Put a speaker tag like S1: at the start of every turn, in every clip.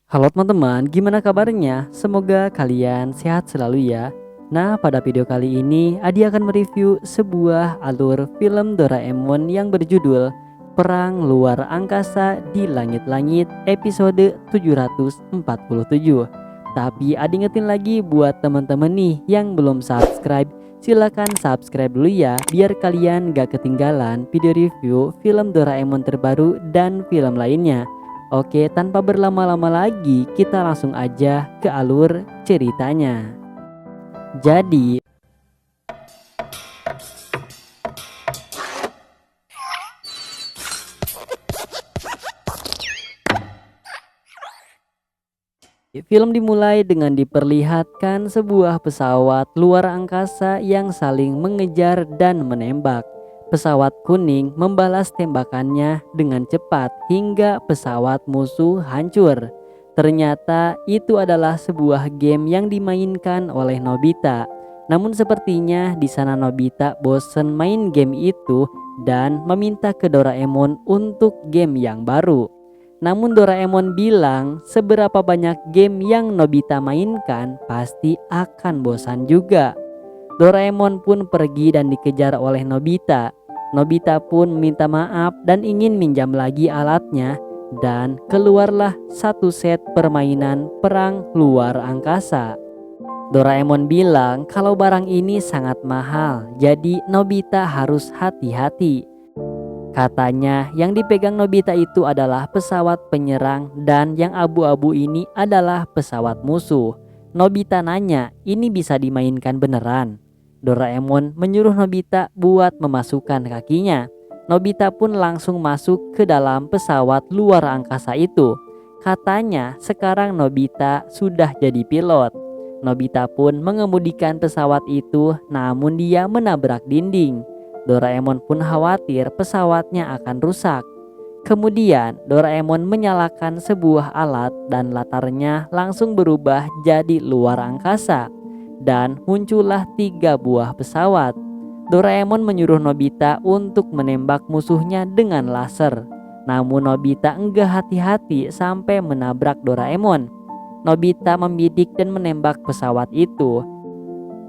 S1: Halo teman-teman, gimana kabarnya? Semoga kalian sehat selalu ya. Nah, pada video kali ini Adi akan mereview sebuah alur film Doraemon yang berjudul Perang Luar Angkasa di Langit-Langit episode 747. Tapi Adi ingetin lagi buat teman-teman nih yang belum subscribe, silakan subscribe dulu ya biar kalian gak ketinggalan video review film Doraemon terbaru dan film lainnya. Oke, tanpa berlama-lama lagi, kita langsung aja ke alur ceritanya. Jadi, film dimulai dengan diperlihatkan sebuah pesawat luar angkasa yang saling mengejar dan menembak. Pesawat kuning membalas tembakannya dengan cepat hingga pesawat musuh hancur. Ternyata itu adalah sebuah game yang dimainkan oleh Nobita. Namun sepertinya di sana Nobita bosen main game itu dan meminta ke Doraemon untuk game yang baru. Namun Doraemon bilang seberapa banyak game yang Nobita mainkan pasti akan bosan juga. Doraemon pun pergi dan dikejar oleh Nobita. Nobita pun meminta maaf dan ingin minjam lagi alatnya, dan keluarlah satu set permainan perang luar angkasa. Doraemon bilang kalau barang ini sangat mahal, jadi Nobita harus hati-hati. Katanya yang dipegang Nobita itu adalah pesawat penyerang dan yang abu-abu ini adalah pesawat musuh. Nobita nanya, ini bisa dimainkan beneran? Doraemon menyuruh Nobita buat memasukkan kakinya. Nobita pun langsung masuk ke dalam pesawat luar angkasa itu. Katanya sekarang Nobita sudah jadi pilot. Nobita pun mengemudikan pesawat itu, namun dia menabrak dinding. Doraemon pun khawatir pesawatnya akan rusak. Kemudian Doraemon menyalakan sebuah alat dan latarnya langsung berubah jadi luar angkasa. Dan muncullah 3 buah pesawat. Doraemon menyuruh Nobita untuk menembak musuhnya dengan laser. Namun Nobita enggak hati-hati sampai menabrak Doraemon. Nobita membidik dan menembak pesawat itu,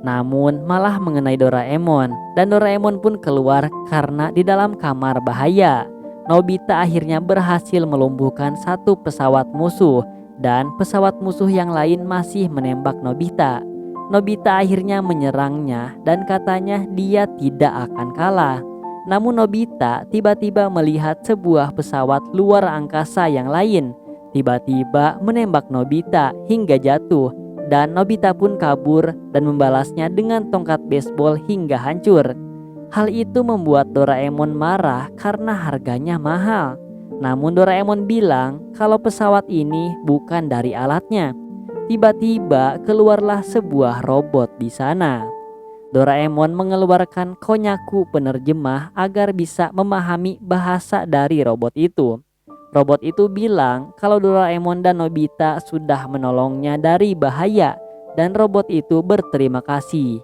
S1: namun malah mengenai Doraemon, dan Doraemon pun keluar karena di dalam kamar bahaya. Nobita akhirnya berhasil melumpuhkan satu pesawat musuh dan pesawat musuh yang lain masih menembak Nobita. Nobita akhirnya menyerangnya dan katanya dia tidak akan kalah. Namun Nobita tiba-tiba melihat sebuah pesawat luar angkasa yang lain tiba-tiba menembak Nobita hingga jatuh. Dan Nobita pun kabur dan membalasnya dengan tongkat baseball hingga hancur. Hal itu membuat Doraemon marah karena harganya mahal. Namun Doraemon bilang kalau pesawat ini bukan dari alatnya. Tiba-tiba keluarlah sebuah robot di sana. Doraemon mengeluarkan Konyaku penerjemah agar bisa memahami bahasa dari robot itu. Robot itu bilang kalau Doraemon dan Nobita sudah menolongnya dari bahaya dan robot itu berterima kasih.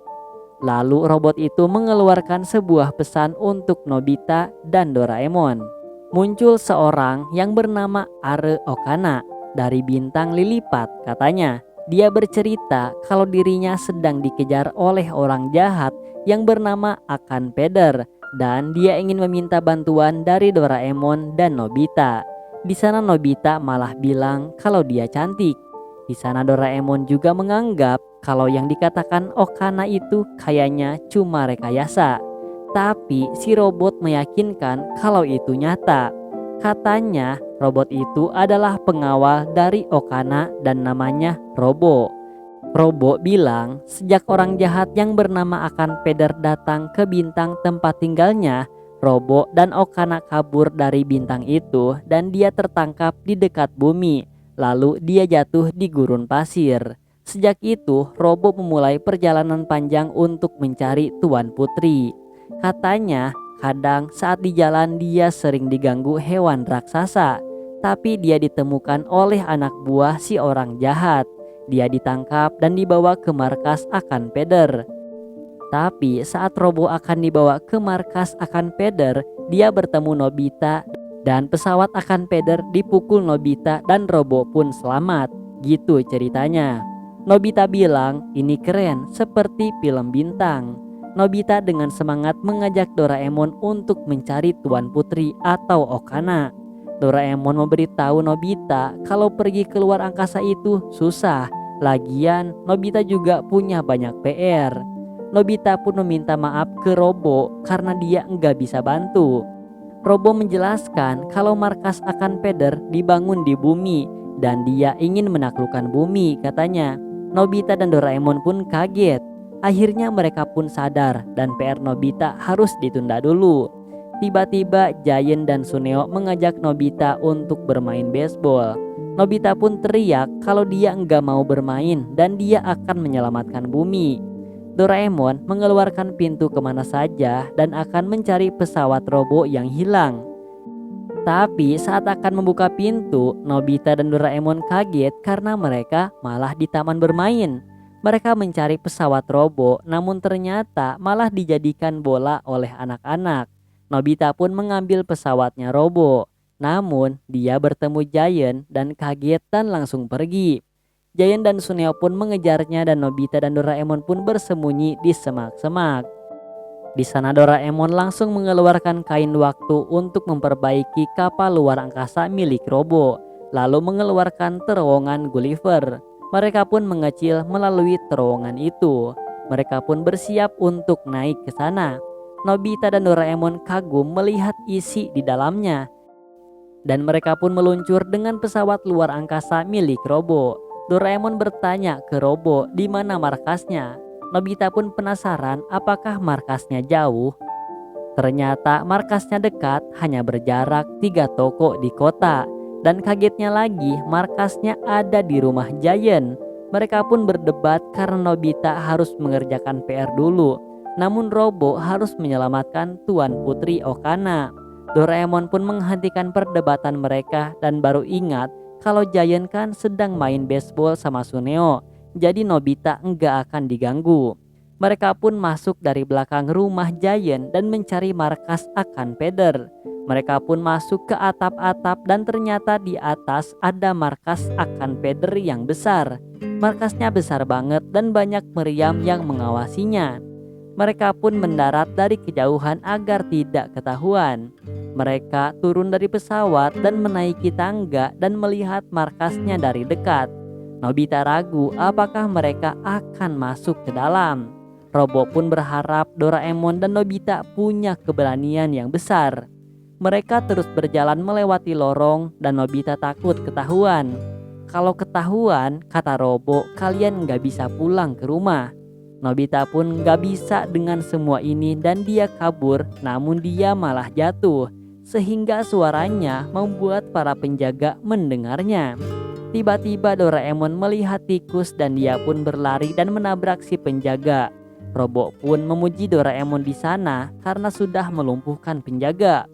S1: Lalu robot itu mengeluarkan sebuah pesan untuk Nobita dan Doraemon. Muncul seorang yang bernama Are Okana dari bintang Lilipat. Katanya dia bercerita kalau dirinya sedang dikejar oleh orang jahat yang bernama Akan Peder dan dia ingin meminta bantuan dari Doraemon dan Nobita. Di sana Nobita malah bilang kalau dia cantik. Di sana Doraemon juga menganggap kalau yang dikatakan Okana itu kayaknya cuma rekayasa. Tapi si robot meyakinkan kalau itu nyata. Katanya robot itu adalah pengawal dari Okana dan namanya Robo. Robo bilang sejak orang jahat yang bernama Akan Peder datang ke bintang tempat tinggalnya, Robo dan Okana kabur dari bintang itu dan dia tertangkap di dekat bumi. Lalu dia jatuh di gurun pasir. Sejak itu Robo memulai perjalanan panjang untuk mencari Tuan Putri. Katanya kadang saat di jalan dia sering diganggu hewan raksasa. Tapi dia ditemukan oleh anak buah si orang jahat. Dia ditangkap dan dibawa ke markas Akan Peder. Tapi saat Robo akan dibawa ke markas Akan Peder, dia bertemu Nobita Dan pesawat akan peder dipukul Nobita dan Robo pun selamat. Gitu ceritanya. Nobita bilang ini keren seperti film bintang. Nobita dengan semangat mengajak Doraemon untuk mencari Tuan Putri atau Okana. Doraemon memberitahu Nobita kalau pergi keluar angkasa itu susah. Lagian Nobita juga punya banyak PR. Nobita pun meminta maaf ke Robo karena dia enggak bisa bantu. Robo menjelaskan kalau markas akan peder dibangun di bumi dan dia ingin menaklukkan bumi katanya. Nobita dan Doraemon pun kaget. Akhirnya mereka pun sadar dan PR Nobita harus ditunda dulu. Tiba-tiba Giant dan Suneo mengajak Nobita untuk bermain baseball. Nobita pun teriak kalau dia enggak mau bermain dan dia akan menyelamatkan bumi. Doraemon mengeluarkan pintu kemana saja dan akan mencari pesawat Robo yang hilang. Tapi saat akan membuka pintu, Nobita dan Doraemon kaget karena mereka malah di taman bermain. Mereka mencari pesawat Robo, namun ternyata malah dijadikan bola oleh anak-anak. Nobita pun mengambil pesawatnya Robo. Namun dia bertemu Giant dan kaget dan langsung pergi. Giant dan Suneo pun mengejarnya dan Nobita dan Doraemon pun bersembunyi di semak-semak. Di sana Doraemon langsung mengeluarkan kain waktu untuk memperbaiki kapal luar angkasa milik Robo, lalu mengeluarkan terowongan Gulliver. Mereka pun mengecil melalui terowongan itu. Mereka pun bersiap untuk naik ke sana. Nobita dan Doraemon kagum melihat isi di dalamnya. Dan mereka pun meluncur dengan pesawat luar angkasa milik Robo. Doraemon bertanya ke Robo di mana markasnya. Nobita pun penasaran apakah markasnya jauh. Ternyata markasnya dekat, hanya berjarak 3 toko di kota. Dan kagetnya lagi markasnya ada di rumah Giant. Mereka pun berdebat karena Nobita harus mengerjakan PR dulu. Namun Robo harus menyelamatkan Tuan Putri Okana. Doraemon pun menghentikan perdebatan mereka dan baru ingat kalau Giant kan sedang main baseball sama Suneo, jadi Nobita enggak akan diganggu. Mereka pun masuk dari belakang rumah Giant dan mencari markas akan peder. Mereka pun masuk ke atap-atap dan ternyata di atas ada markas akan peder yang besar. Markasnya besar banget dan banyak meriam yang mengawasinya. Mereka pun mendarat dari kejauhan agar tidak ketahuan. Mereka turun dari pesawat dan menaiki tangga dan melihat markasnya dari dekat. Nobita ragu apakah mereka akan masuk ke dalam. Robo pun berharap Doraemon dan Nobita punya keberanian yang besar. Mereka terus berjalan melewati lorong dan Nobita takut ketahuan. Kalau ketahuan, kata Robo, kalian gak bisa pulang ke rumah. Nobita pun gak bisa dengan semua ini dan dia kabur, namun dia malah jatuh. Sehingga suaranya membuat para penjaga mendengarnya. Tiba-tiba Doraemon melihat tikus dan dia pun berlari dan menabrak si penjaga. Robo pun memuji Doraemon di sana karena sudah melumpuhkan penjaga.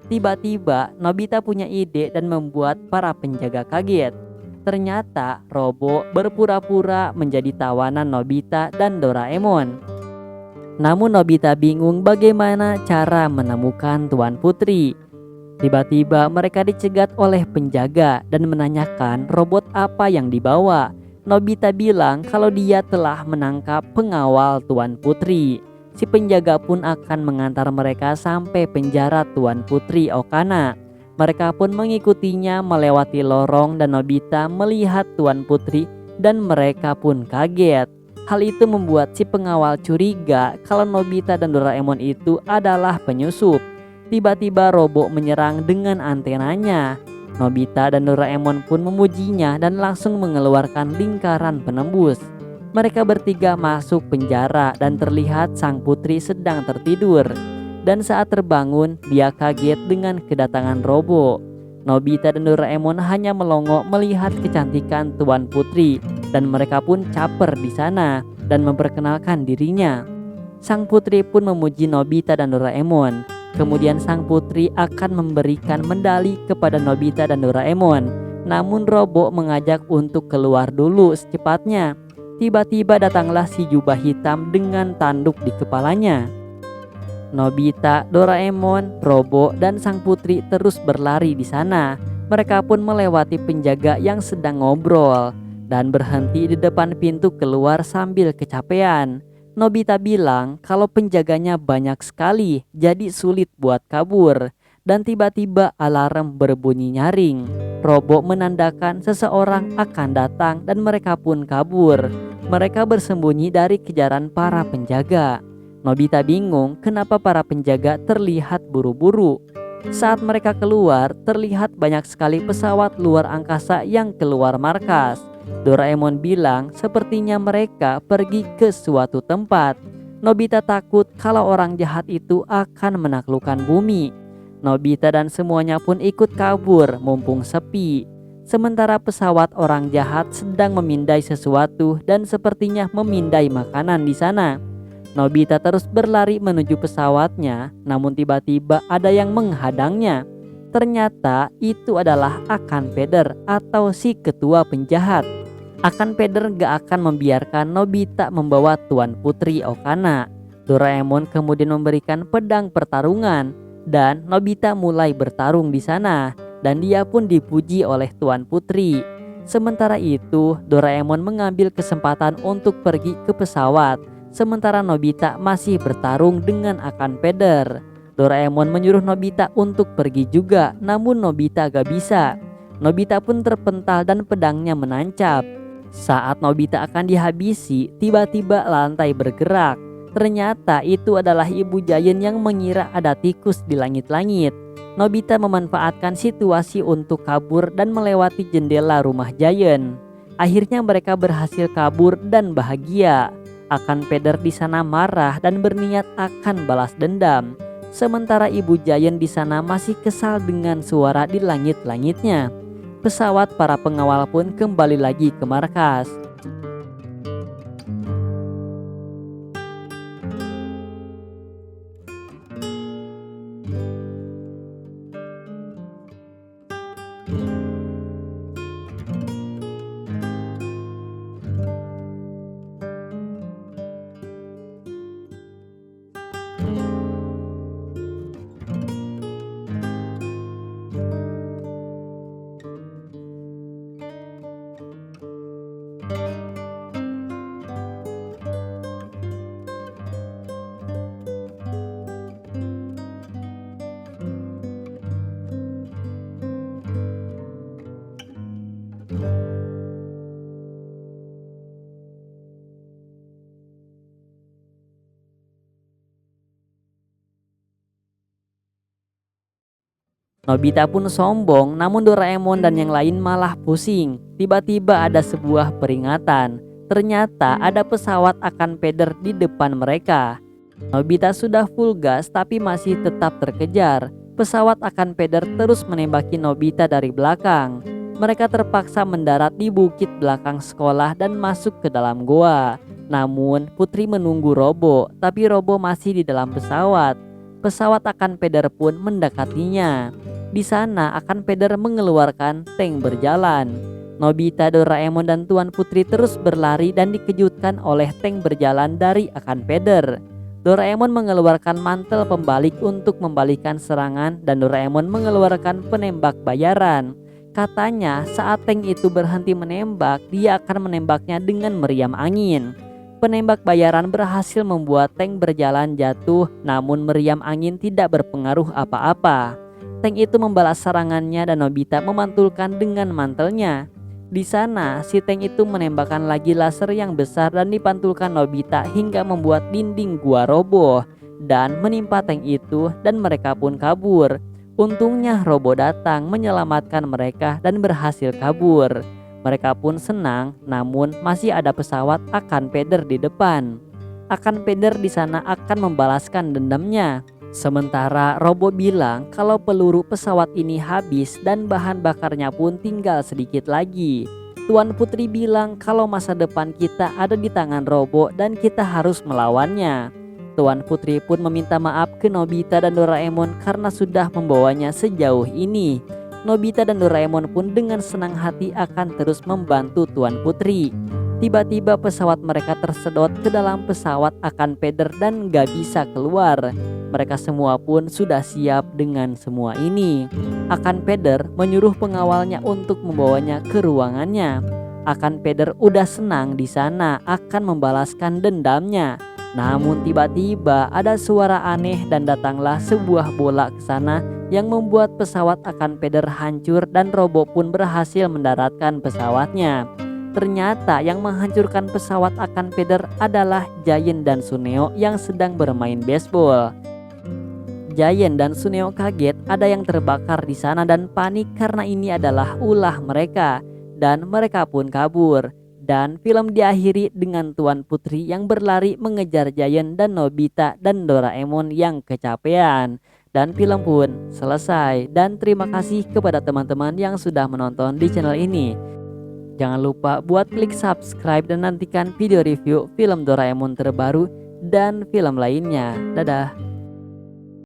S1: Tiba-tiba Nobita punya ide dan membuat para penjaga kaget. Ternyata Robo berpura-pura menjadi tawanan Nobita dan Doraemon. Namun Nobita bingung bagaimana cara menemukan Tuan Putri. Tiba-tiba mereka dicegat oleh penjaga dan menanyakan robot apa yang dibawa. Nobita bilang kalau dia telah menangkap pengawal Tuan Putri. Si penjaga pun akan mengantar mereka sampai penjara Tuan Putri Okana. Mereka pun mengikutinya melewati lorong dan Nobita melihat Tuan Putri dan mereka pun kaget. Hal itu membuat si pengawal curiga kalau Nobita dan Doraemon itu adalah penyusup. Tiba-tiba Robo menyerang dengan antenanya. Nobita dan Doraemon pun memujinya dan langsung mengeluarkan lingkaran penembus. Mereka bertiga masuk penjara dan terlihat sang putri sedang tertidur. Dan saat terbangun, dia kaget dengan kedatangan Robo. Nobita dan Doraemon hanya melongo melihat kecantikan Tuan Putri dan mereka pun caper di sana dan memperkenalkan dirinya. Sang putri pun memuji Nobita dan Doraemon. Kemudian sang putri akan memberikan medali kepada Nobita dan Doraemon. Namun Robo mengajak untuk keluar dulu secepatnya. Tiba-tiba datanglah si jubah hitam dengan tanduk di kepalanya. Nobita, Doraemon, Robo, dan sang putri terus berlari di sana. Mereka pun melewati penjaga yang sedang ngobrol dan berhenti di depan pintu keluar sambil kecapean. Nobita bilang kalau penjaganya banyak sekali, jadi sulit buat kabur. Dan tiba-tiba alarm berbunyi nyaring. Robo menandakan seseorang akan datang dan mereka pun kabur. Mereka bersembunyi dari kejaran para penjaga. Nobita bingung kenapa para penjaga terlihat buru-buru. Saat mereka keluar, terlihat banyak sekali pesawat luar angkasa yang keluar markas. Doraemon bilang sepertinya mereka pergi ke suatu tempat. Nobita takut kalau orang jahat itu akan menaklukkan bumi. Nobita dan semuanya pun ikut kabur mumpung sepi. Sementara pesawat orang jahat sedang memindai sesuatu dan sepertinya memindai makanan di sana. Nobita terus berlari menuju pesawatnya, namun tiba-tiba ada yang menghadangnya. Ternyata itu adalah Akan Peder atau si ketua penjahat. Akan Peder gak akan membiarkan Nobita membawa Tuan Putri Okana. Doraemon kemudian memberikan pedang pertarungan dan Nobita mulai bertarung di sana dan dia pun dipuji oleh Tuan Putri. Sementara itu, Doraemon mengambil kesempatan untuk pergi ke pesawat. Sementara Nobita masih bertarung dengan Akan Peder. Doraemon menyuruh Nobita untuk pergi juga, namun Nobita gak bisa. Nobita pun terpental dan pedangnya menancap. Saat Nobita akan dihabisi, tiba-tiba lantai bergerak. Ternyata itu adalah Ibu Giant yang mengira ada tikus di langit-langit. Nobita memanfaatkan situasi untuk kabur dan melewati jendela rumah Giant. Akhirnya mereka berhasil kabur dan bahagia. Akan Peder di sana marah dan berniat akan balas dendam. Sementara Ibu Giant di sana masih kesal dengan suara di langit-langitnya. Pesawat para pengawal pun kembali lagi ke markas. Nobita pun sombong, namun Doraemon dan yang lain malah pusing. Tiba-tiba ada sebuah peringatan. Ternyata ada pesawat Akan Peder di depan mereka. Nobita sudah full gas tapi masih tetap terkejar. Pesawat Akan Peder terus menembaki Nobita dari belakang. Mereka terpaksa mendarat di bukit belakang sekolah dan masuk ke dalam goa. Namun Putri menunggu Robo, tapi Robo masih di dalam pesawat. Pesawat Akan Peder pun mendekatinya. Di sana Akan Peder mengeluarkan tank berjalan. Nobita, Doraemon, dan Tuan Putri terus berlari dan dikejutkan oleh tank berjalan dari Akan Peder. Doraemon mengeluarkan mantel pembalik untuk membalikan serangan dan Doraemon mengeluarkan penembak bayaran. Katanya saat tank itu berhenti menembak, dia akan menembaknya dengan meriam angin. Penembak bayaran berhasil membuat tank berjalan jatuh, namun meriam angin tidak berpengaruh apa-apa. Tank itu membalas serangannya dan Nobita memantulkan dengan mantelnya. Di sana, si tank itu menembakkan lagi laser yang besar dan dipantulkan Nobita hingga membuat dinding gua roboh dan menimpa tank itu dan mereka pun kabur. Untungnya Robo datang menyelamatkan mereka dan berhasil kabur. Mereka pun senang, namun masih ada pesawat Akan Peder di depan. Akan Peder di sana akan membalaskan dendamnya. Sementara Robo bilang kalau peluru pesawat ini habis dan bahan bakarnya pun tinggal sedikit lagi. Tuan Putri bilang kalau masa depan kita ada di tangan Robo dan kita harus melawannya. Tuan Putri pun meminta maaf ke Nobita dan Doraemon karena sudah membawanya sejauh ini. Nobita dan Doraemon pun dengan senang hati akan terus membantu Tuan Putri. Tiba-tiba pesawat mereka tersedot ke dalam pesawat Akan Peder dan gak bisa keluar. Mereka semua pun sudah siap dengan semua ini. Akan Peder menyuruh pengawalnya untuk membawanya ke ruangannya. Akan Peder udah senang di sana akan membalaskan dendamnya. Namun tiba-tiba ada suara aneh dan datanglah sebuah bola ke sana yang membuat pesawat Akan Peder hancur dan Robo pun berhasil mendaratkan pesawatnya. Ternyata yang menghancurkan pesawat Akan Peder adalah Giant dan Suneo yang sedang bermain baseball. Giant dan Suneo kaget ada yang terbakar di sana dan panik karena ini adalah ulah mereka dan mereka pun kabur. Dan film diakhiri dengan Tuan Putri yang berlari mengejar Giant dan Nobita dan Doraemon yang kecapean. Dan film pun selesai. Dan terima kasih kepada teman-teman yang sudah menonton di channel ini. Jangan lupa buat klik subscribe dan nantikan video review film Doraemon terbaru dan film lainnya. Dadah.